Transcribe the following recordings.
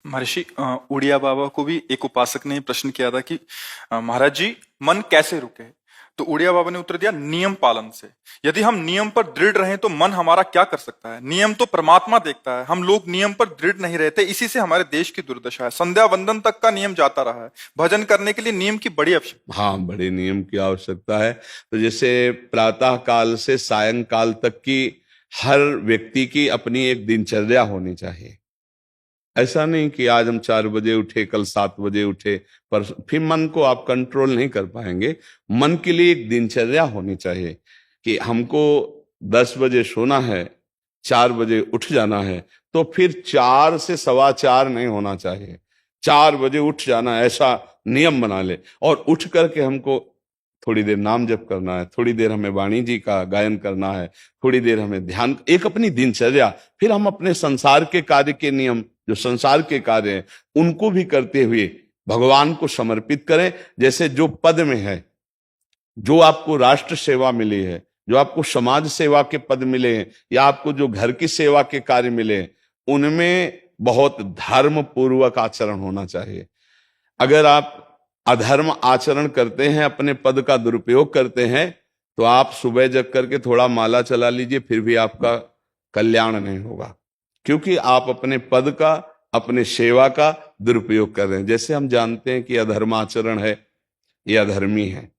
महर्षि उड़िया बाबा को भी एक उपासक ने प्रश्न किया था कि महाराज जी, मन कैसे रुके? तो उड़िया बाबा ने उत्तर दिया, नियम पालन से। यदि हम नियम पर दृढ़ रहें तो मन हमारा क्या कर सकता है? नियम तो परमात्मा देखता है। हम लोग नियम पर दृढ़ नहीं रहते, इसी से हमारे देश की दुर्दशा है। संध्या वंदन तक का नियम जाता रहा है। भजन करने के लिए नियम की बड़ी आवश्यकता। हाँ, बड़े नियम की आवश्यकता है। तो जैसे प्रातः काल से सायंकाल तक की हर व्यक्ति की अपनी एक दिनचर्या होनी चाहिए। ऐसा नहीं कि आज हम 4 बजे उठे, कल 7 बजे उठे, पर फिर मन को आप कंट्रोल नहीं कर पाएंगे। मन के लिए एक दिनचर्या होनी चाहिए कि हमको 10 बजे सोना है, 4 बजे उठ जाना है। तो फिर 4 से 4:15 नहीं होना चाहिए, 4 बजे उठ जाना, ऐसा नियम बना ले। और उठ करके हमको थोड़ी देर नाम जप करना है, थोड़ी देर हमें वाणी जी का गायन करना है, थोड़ी देर हमें ध्यान, एक अपनी दिनचर्या। फिर हम अपने संसार के कार्य के नियम, जो संसार के कार्य हैं, उनको भी करते हुए भगवान को समर्पित करें। जैसे जो पद में है, जो आपको राष्ट्र सेवा मिली है, जो आपको समाज सेवा के पद मिले हैं, या आपको जो घर की सेवा के कार्य मिले हैं, उनमें बहुत धर्म पूर्वक आचरण होना चाहिए। अगर आप अधर्म आचरण करते हैं, अपने पद का दुरुपयोग करते हैं, तो आप सुबह जग करके थोड़ा माला चला लीजिए, फिर भी आपका कल्याण नहीं होगा, क्योंकि आप अपने पद का, अपने सेवा का दुरुपयोग कर रहे हैं। जैसे हम जानते हैं कि अधर्म आचरण है, ये अधर्मी है,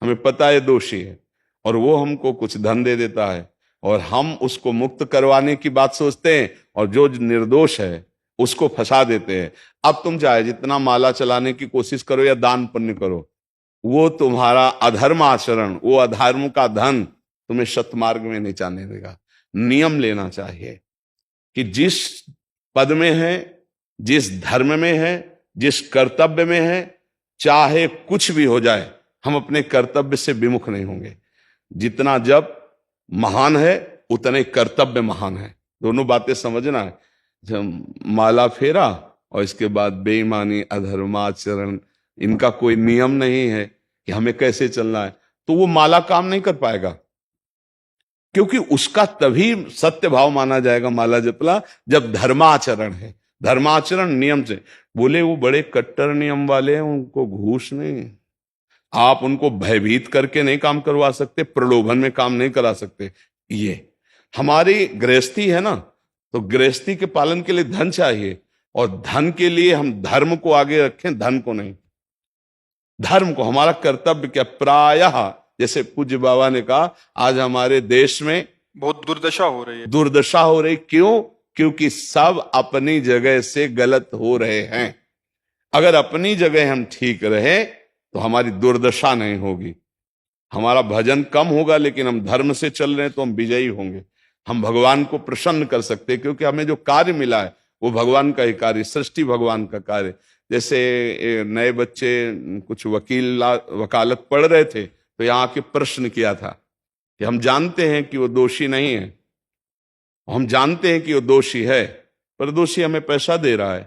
हमें पता है दोषी है, और वो हमको कुछ धन दे देता है, और हम उसको मुक्त करवाने की बात सोचते हैं, और जो निर्दोष है उसको फंसा देते हैं। अब तुम चाहे जितना माला चलाने की कोशिश करो या दान पुण्य करो, वो तुम्हारा अधर्म आचरण, वो अधर्म का धन तुम्हें सतमार्ग में नहीं जाने देगा। नियम लेना चाहिए कि जिस पद में है, जिस धर्म में है, जिस कर्तव्य में है, चाहे कुछ भी हो जाए, हम अपने कर्तव्य से विमुख नहीं होंगे। जितना जप महान है, उतने कर्तव्य महान है। दोनों बातें समझना है। जब माला फेरा और इसके बाद बेईमानी, अधर्माचरण, इनका कोई नियम नहीं है कि हमें कैसे चलना है, तो वो माला काम नहीं कर पाएगा, क्योंकि उसका तभी सत्य भाव माना जाएगा माला जपला जब धर्माचरण है। धर्माचरण नियम से। बोले वो बड़े कट्टर नियम वाले हैं, उनको घूस नहीं, आप उनको भयभीत करके नहीं काम करवा सकते, प्रलोभन में काम नहीं करा सकते। ये हमारी गृहस्थी है ना, तो गृहस्थी के पालन के लिए धन चाहिए, और धन के लिए हम धर्म को आगे रखें, धन को नहीं। धर्म को, हमारा कर्तव्य क्या, प्रायः जैसे पूज्य बाबा ने कहा, आज हमारे देश में बहुत दुर्दशा हो रही है। दुर्दशा हो रही, क्यों? क्योंकि सब अपनी जगह से गलत हो रहे हैं। अगर अपनी जगह हम ठीक रहे तो हमारी दुर्दशा नहीं होगी, हमारा भजन कम होगा, लेकिन हम धर्म से चल रहे हैं तो हम विजयी होंगे। हम भगवान को प्रसन्न कर सकते हैं, क्योंकि हमें जो कार्य मिला है वो भगवान का ही कार्य, सृष्टि भगवान का कार्य। जैसे नए बच्चे कुछ वकालत पढ़ रहे थे, तो यहाँ आके प्रश्न किया था कि हम जानते हैं कि वो दोषी नहीं है, हम जानते हैं कि वो दोषी है, पर दोषी हमें पैसा दे रहा है,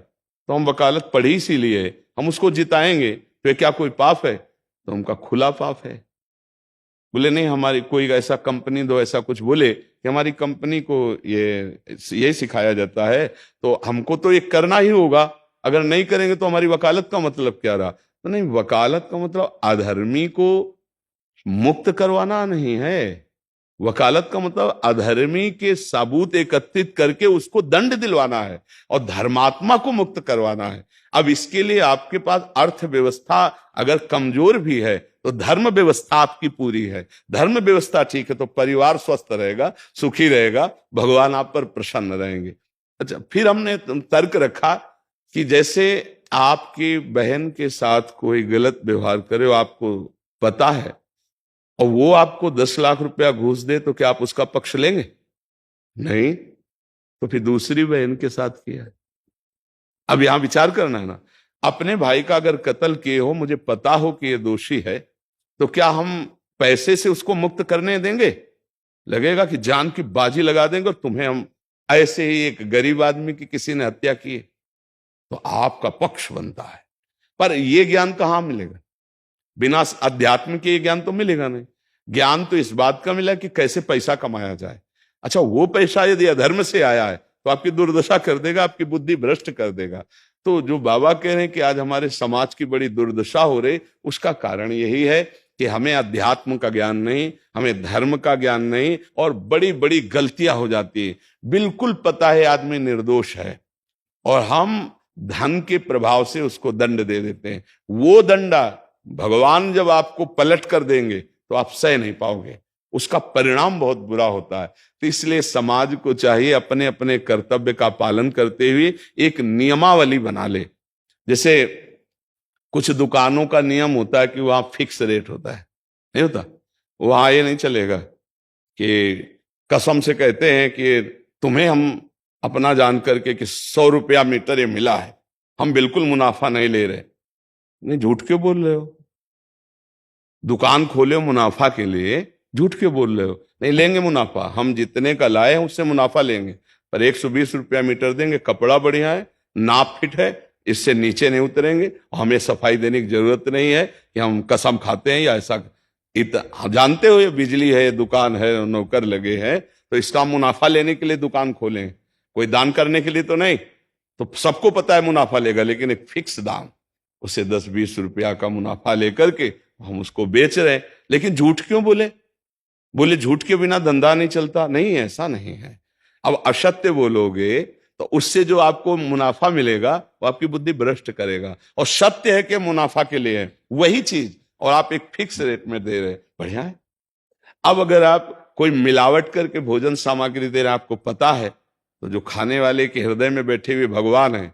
तो हम वकालत पढ़ी इसीलिए, हम उसको जिताएंगे, तो क्या कोई पाप है? तो उनका खुला पाप है। बोले नहीं, हमारी कोई ऐसा कंपनी दो, ऐसा कुछ बोले कि हमारी कंपनी को ये सिखाया जाता है, तो हमको तो ये करना ही होगा, अगर नहीं करेंगे तो हमारी वकालत का मतलब क्या रहा? तो नहीं, वकालत का मतलब अधर्मी को मुक्त करवाना नहीं है। वकालत का मतलब अधर्मी के सबूत एकत्रित करके उसको दंड दिलवाना है, और धर्मात्मा को मुक्त करवाना है। अब इसके लिए आपके पास अर्थव्यवस्था अगर कमजोर भी है, तो धर्म व्यवस्था आपकी पूरी है। धर्म व्यवस्था ठीक है तो परिवार स्वस्थ रहेगा, सुखी रहेगा, भगवान आप पर प्रसन्न रहेंगे। अच्छा, फिर हमने तर्क रखा कि जैसे आपकी बहन के साथ कोई गलत व्यवहार करे, आपको पता है, और वो आपको 10 लाख रुपया घूस दे, तो क्या आप उसका पक्ष लेंगे? नहीं। तो फिर दूसरी बहन के साथ किया है। अब यहां विचार करना है ना, अपने भाई का अगर कत्ल किए हो, मुझे पता हो कि ये दोषी है, तो क्या हम पैसे से उसको मुक्त करने देंगे? लगेगा कि जान की बाजी लगा देंगे, और तुम्हें हम, ऐसे ही एक गरीब आदमी की किसी ने हत्या की, तो आपका पक्ष बनता है। पर यह ज्ञान कहां मिलेगा? बिना अध्यात्म के ज्ञान तो मिलेगा नहीं। ज्ञान तो इस बात का मिला कि कैसे पैसा कमाया जाए। अच्छा, वो पैसा यदि अधर्म से आया है तो आपकी दुर्दशा कर देगा, आपकी बुद्धि भ्रष्ट कर देगा। तो जो बाबा कह रहे हैं कि आज हमारे समाज की बड़ी दुर्दशा हो रही, उसका कारण यही है कि हमें अध्यात्म का ज्ञान नहीं, हमें धर्म का ज्ञान नहीं, और बड़ी बड़ी गलतियां हो जाती है। बिल्कुल पता है आदमी निर्दोष है और हम धन के प्रभाव से उसको दंड दे देते हैं। वो दंडा भगवान जब आपको पलट कर देंगे तो आप सह नहीं पाओगे, उसका परिणाम बहुत बुरा होता है। तो इसलिए समाज को चाहिए अपने अपने कर्तव्य का पालन करते हुए एक नियमावली बना ले। जैसे कुछ दुकानों का नियम होता है कि वहां फिक्स रेट होता है, नहीं होता? वहां ये नहीं चलेगा कि कसम से कहते हैं कि तुम्हें हम अपना जान करके कि 100 रुपया मीटर ये मिला है, हम बिल्कुल मुनाफा नहीं ले रहे। नहीं, झूठ क्यों बोल रहे हो? दुकान खोले हो मुनाफा के लिए, झूठ क्यों बोल रहे हो? नहीं लेंगे मुनाफा, हम जितने का लाए हैं उससे मुनाफा लेंगे, पर 120 रुपया मीटर देंगे, कपड़ा बढ़िया है, नाप फिट है, इससे नीचे नहीं उतरेंगे, हमें सफाई देने की जरूरत नहीं है कि हम कसम खाते हैं या ऐसा। जानते हो ये बिजली है, दुकान है, नौकर लगे हैं, तो इसका मुनाफा लेने के लिए दुकान खोलें, कोई दान करने के लिए तो नहीं। तो सबको पता है मुनाफा लेगा, लेकिन एक फिक्स दाम, उसे 10-20 रुपया का मुनाफा लेकर के हम उसको बेच रहे हैं। लेकिन झूठ क्यों बोले? बोले झूठ के बिना धंधा नहीं चलता। नहीं, ऐसा नहीं है। अब असत्य बोलोगे तो उससे जो आपको मुनाफा मिलेगा वो आपकी बुद्धि भ्रष्ट करेगा, और सत्य है कि मुनाफा के लिए है वही चीज, और आप एक फिक्स रेट में दे रहे, बढ़िया है। अब अगर आप कोई मिलावट करके भोजन सामग्री दे रहे, आपको पता है, तो जो खाने वाले के हृदय में बैठे हुए भगवान है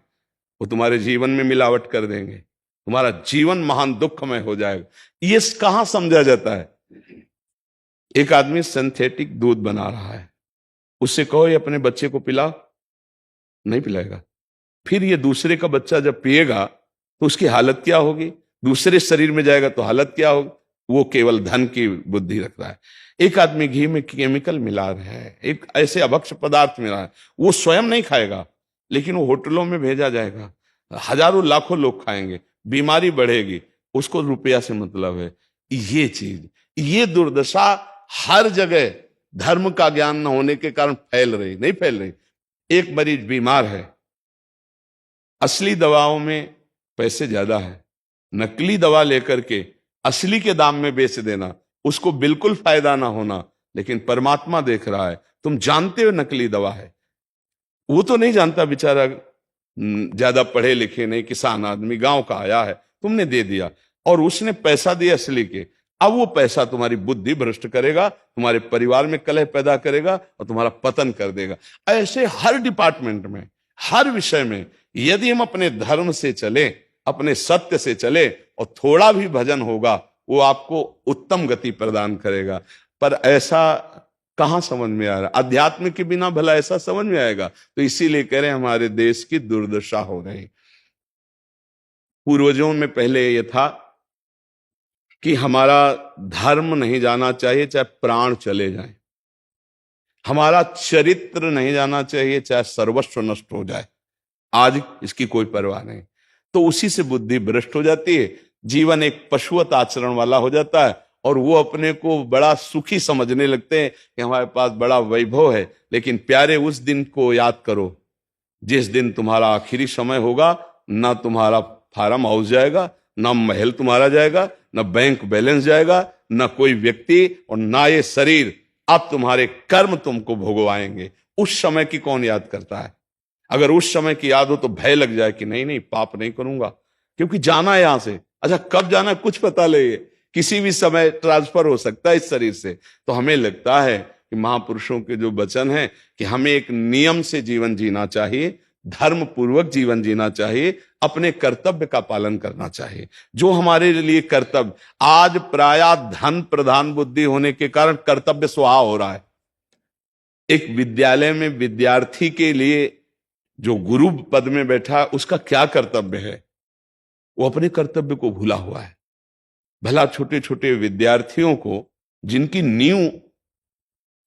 वो तुम्हारे जीवन में मिलावट कर देंगे, तुम्हारा जीवन महान दुखमय हो जाएगा। ये कहां समझा जाता है? एक आदमी सिंथेटिक दूध बना रहा है, उससे कहो ये अपने बच्चे को पिला, नहीं पिलाएगा। फिर ये दूसरे का बच्चा जब पिएगा तो उसकी हालत क्या होगी? दूसरे शरीर में जाएगा तो हालत क्या होगी? वो केवल धन की बुद्धि रख रहा है। एक आदमी घी में केमिकल मिला रहा है, एक ऐसे अभक्ष पदार्थ मिला है, वो स्वयं नहीं खाएगा, लेकिन वो होटलों में भेजा जाएगा, हजारों लाखों लोग खाएंगे, बीमारी बढ़ेगी, उसको रुपया से मतलब है। ये चीज, ये दुर्दशा हर जगह धर्म का ज्ञान न होने के कारण फैल रही, नहीं फैल रही। एक मरीज बीमार है, असली दवाओं में पैसे ज्यादा है, नकली दवा लेकर के असली के दाम में बेच देना, उसको बिल्कुल फायदा ना होना। लेकिन परमात्मा देख रहा है, तुम जानते हो नकली दवा है, वो तो नहीं जानता बेचारा, ज्यादा पढ़े लिखे नहीं, किसान आदमी गांव का आया है, तुमने दे दिया और उसने पैसा दिया असली के। अब वो पैसा तुम्हारी बुद्धि भ्रष्ट करेगा, तुम्हारे परिवार में कलह पैदा करेगा और तुम्हारा पतन कर देगा। ऐसे हर डिपार्टमेंट में, हर विषय में यदि हम अपने धर्म से चले, अपने सत्य से चले और थोड़ा भी भजन होगा, वो आपको उत्तम गति प्रदान करेगा। पर ऐसा कहां समझ में आ रहा? अध्यात्म के बिना भला ऐसा समझ में आएगा? तो इसीलिए कह रहे हैं हमारे देश की दुर्दशा हो रही। पूर्वजों में पहले यह था कि हमारा धर्म नहीं जाना चाहिए चाहे प्राण चले जाएं, हमारा चरित्र नहीं जाना चाहिए चाहे सर्वस्व नष्ट हो जाए। आज इसकी कोई परवाह नहीं, तो उसी से बुद्धि भ्रष्ट हो जाती है, जीवन एक पशुवत आचरण वाला हो जाता है, और वो अपने को बड़ा सुखी समझने लगते हैं कि हमारे पास बड़ा वैभव है। लेकिन प्यारे, उस दिन को याद करो जिस दिन तुम्हारा आखिरी समय होगा, ना तुम्हारा फार्म हाउस जाएगा, ना महल तुम्हारा जाएगा, ना बैंक बैलेंस जाएगा, ना कोई व्यक्ति, और ना ये शरीर। अब तुम्हारे कर्म तुमको भोगवाएंगे। उस समय की कौन याद करता है? अगर उस समय की याद हो तो भय लग जाए कि नहीं नहीं, पाप नहीं करूंगा, क्योंकि जाना है यहां से। अच्छा, कब जाना है कुछ पता नहीं, किसी भी समय ट्रांसफर हो सकता है इस शरीर से। तो हमें लगता है कि महापुरुषों के जो वचन हैं कि हमें एक नियम से जीवन जीना चाहिए, धर्म पूर्वक जीवन जीना चाहिए, अपने कर्तव्य का पालन करना चाहिए। जो हमारे लिए कर्तव्य, आज प्रायः धन प्रधान बुद्धि होने के कारण कर्तव्य स्वाहा हो रहा है। एक विद्यालय में विद्यार्थी के लिए जो गुरु पद में बैठा, उसका क्या कर्तव्य है? वो अपने कर्तव्य को भूला हुआ है। भला छोटे छोटे विद्यार्थियों को, जिनकी नींव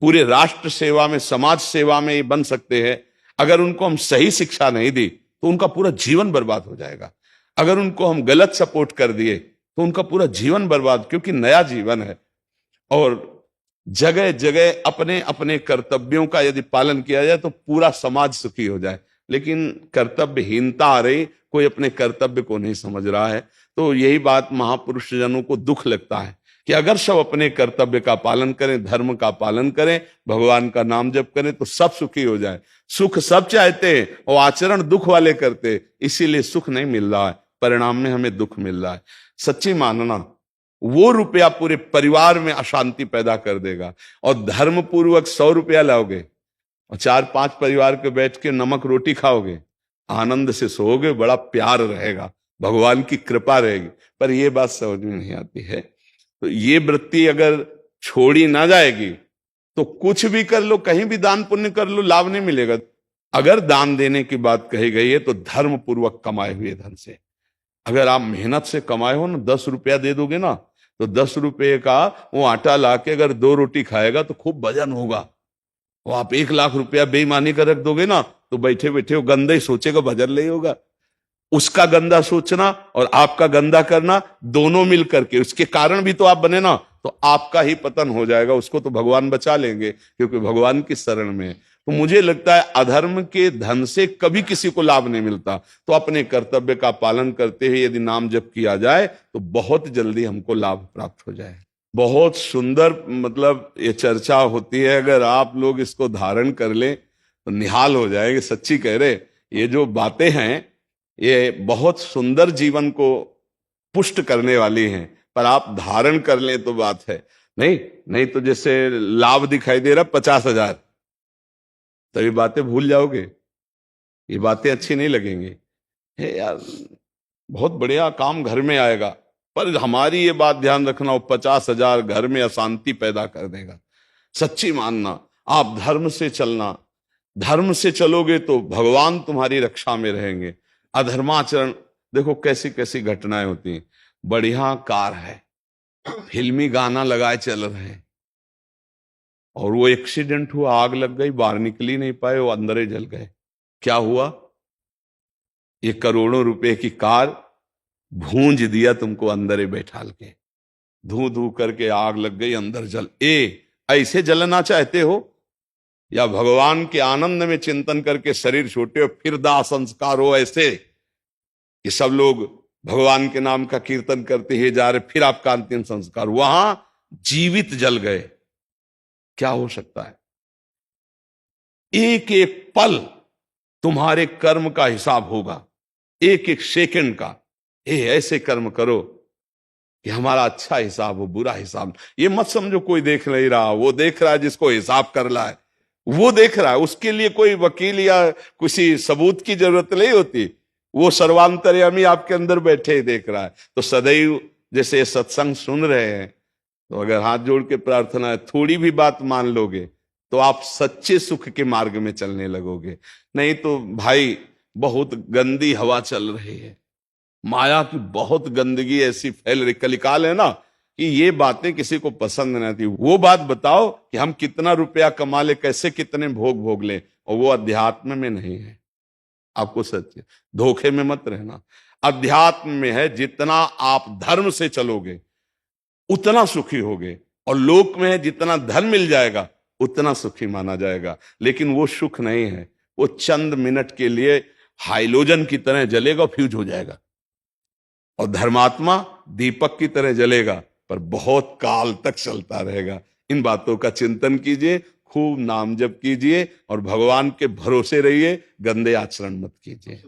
पूरे राष्ट्र सेवा में, समाज सेवा में ये बन सकते हैं, अगर उनको हम सही शिक्षा नहीं दी तो उनका पूरा जीवन बर्बाद हो जाएगा। अगर उनको हम गलत सपोर्ट कर दिए तो उनका पूरा जीवन बर्बाद, क्योंकि नया जीवन है। और जगह जगह अपने अपने कर्तव्यों का यदि पालन किया जाए तो पूरा समाज सुखी हो जाए। लेकिन कर्तव्यहीनता आ रही, कोई अपने कर्तव्य को नहीं समझ रहा है। तो यही बात महापुरुष जनों को दुख लगता है कि अगर सब अपने कर्तव्य का पालन करें, धर्म का पालन करें, भगवान का नाम जप करें तो सब सुखी हो जाए। सुख सब चाहते हैं और आचरण दुख वाले करते, इसीलिए सुख नहीं मिल रहा है, परिणाम में हमें दुख मिल रहा है। सच्ची मानना, वो रुपया पूरे परिवार में अशांति पैदा कर देगा। और धर्म पूर्वक 100 रुपया लाओगे और 4-5 परिवार के बैठ के नमक रोटी खाओगे, आनंद से सोओगे, बड़ा प्यार रहेगा, भगवान की कृपा रहेगी। पर ये बात समझ में नहीं आती है। तो ये वृत्ति अगर छोड़ी ना जाएगी तो कुछ भी कर लो, कहीं भी दान पुण्य कर लो, लाभ नहीं मिलेगा। अगर दान देने की बात कही गई है तो धर्म पूर्वक कमाए हुए धन से। अगर आप मेहनत से कमाए हो ना, 10 रुपया दे दोगे ना, तो 10 रुपये का वो आटा लाके अगर 2 रोटी खाएगा तो खूब वजन होगा। वो आप 1 लाख रुपया बेईमानी कर रख दोगे ना, तो बैठे बैठे वो गंदा ही सोचेगा, भजन नहीं होगा। उसका गंदा सोचना और आपका गंदा करना दोनों मिल करके, उसके कारण भी तो आप बने ना, तो आपका ही पतन हो जाएगा। उसको तो भगवान बचा लेंगे क्योंकि भगवान की शरण में। तो मुझे लगता है अधर्म के धन से कभी किसी को लाभ नहीं मिलता। तो अपने कर्तव्य का पालन करते हुए यदि नाम जप किया जाए तो बहुत जल्दी हमको लाभ प्राप्त हो जाए। बहुत सुंदर मतलब ये चर्चा होती है, अगर आप लोग इसको धारण कर लें तो निहाल हो जाएंगे। सच्ची कह रहे, ये जो बातें हैं ये बहुत सुंदर जीवन को पुष्ट करने वाली हैं, पर आप धारण कर लें तो बात है। नहीं तो जैसे लाभ दिखाई दे रहा 50,000, तो ये बातें भूल जाओगे, ये बातें अच्छी नहीं लगेंगी। हे यार, बहुत बढ़िया काम घर में आएगा, पर हमारी ये बात ध्यान रखना, वो 50,000 घर में अशांति पैदा कर देगा। सच्ची मानना, आप धर्म से चलना, धर्म से चलोगे तो भगवान तुम्हारी रक्षा में रहेंगे। अधर्माचरण, देखो कैसी कैसी घटनाएं होती हैं। बढ़िया कार है, फिल्मी गाना लगाए चल रहे हैं, और वो एक्सीडेंट हुआ, आग लग गई, बाहर निकल ही नहीं पाए, वो अंदर ही जल गए। क्या हुआ? ये करोड़ों रुपए की कार भूंज दिया तुमको अंदर ही बैठाल के, धू धू करके आग लग गई, अंदर जल। ऐसे जलना चाहते हो या भगवान के आनंद में चिंतन करके शरीर छोटे हो फिर दाह संस्कार हो ऐसे कि सब लोग भगवान के नाम का कीर्तन करते ही जा रहे, फिर आपका अंतिम संस्कार वहां जीवित जल गए? क्या हो सकता है? एक एक पल तुम्हारे कर्म का हिसाब होगा, एक एक सेकंड का। ऐसे कर्म करो कि हमारा अच्छा हिसाब हो, बुरा हिसाब। ये मत समझो कोई देख नहीं रहा, वो देख रहा है जिसको हिसाब करना है, वो देख रहा है। उसके लिए कोई वकील या किसी सबूत की जरूरत नहीं होती, वो सर्वांतर्यामी आपके अंदर बैठे ही देख रहा है। तो सदैव जैसे सत्संग सुन रहे हैं, तो अगर हाथ जोड़ के प्रार्थना है, थोड़ी भी बात मान लोगे तो आप सच्चे सुख के मार्ग में चलने लगोगे। नहीं तो भाई बहुत गंदी हवा चल रही है, माया की बहुत गंदगी ऐसी फैल रही, कलिकाल है ना, कि ये बातें किसी को पसंद नहीं आती। वो बात बताओ कि हम कितना रुपया कमा ले, कैसे कितने भोग भोग ले, और वो अध्यात्म में नहीं है। आपको सच धोखे में मत रहना, अध्यात्म में है। जितना आप धर्म से चलोगे उतना सुखी होगे, और लोक में है जितना धन मिल जाएगा उतना सुखी माना जाएगा। लेकिन वो सुख नहीं है, वो चंद मिनट के लिए हाइलोजन की तरह जलेगा, फ्यूज हो जाएगा। और धर्मात्मा दीपक की तरह जलेगा, पर बहुत काल तक चलता रहेगा। इन बातों का चिंतन कीजिए, खूब नाम जप कीजिए और भगवान के भरोसे रहिए, गंदे आचरण मत कीजिए।